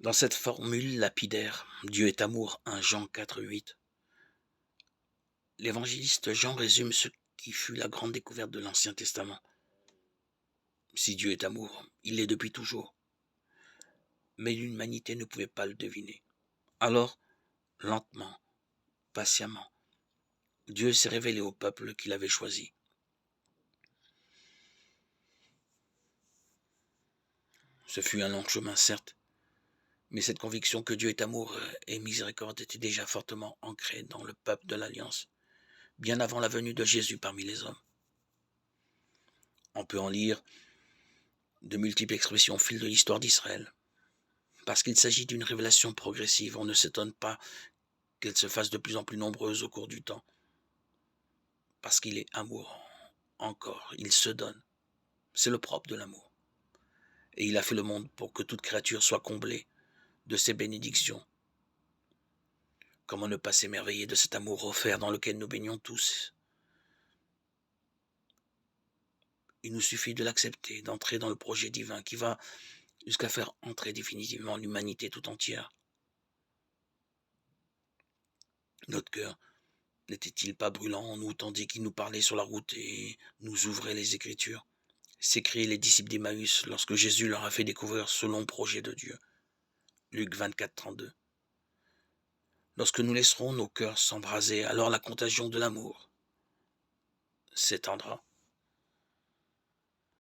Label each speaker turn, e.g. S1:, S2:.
S1: Dans cette formule lapidaire, Dieu est amour, 1 Jean 4,8, l'évangéliste Jean résume ce qui fut la grande découverte de l'Ancien Testament. Si Dieu est amour, il l'est depuis toujours, mais l'humanité ne pouvait pas le deviner. Alors, lentement, patiemment, Dieu s'est révélé au peuple qu'il avait choisi. Ce fut un long chemin, certes, mais cette conviction que Dieu est amour et miséricorde était déjà fortement ancrée dans le peuple de l'Alliance, bien avant la venue de Jésus parmi les hommes. On peut en lire de multiples expressions au fil de l'histoire d'Israël. Parce qu'il s'agit d'une révélation progressive, on ne s'étonne pas qu'elle se fasse de plus en plus nombreuse au cours du temps. Parce qu'il est amour, encore, il se donne. C'est le propre de l'amour. Et il a fait le monde pour que toute créature soit comblée de ses bénédictions. Comment ne pas s'émerveiller de cet amour offert dans lequel nous baignons tous? Il nous suffit de l'accepter, d'entrer dans le projet divin qui va jusqu'à faire entrer définitivement l'humanité tout entière. Notre cœur n'était-il pas brûlant en nous tandis qu'il nous parlait sur la route et nous ouvrait les Écritures? S'écriaient les disciples d'Emmaüs lorsque Jésus leur a fait découvrir ce long projet de Dieu. Luc 24, 32. Lorsque nous laisserons nos cœurs s'embraser, alors la contagion de l'amour s'étendra.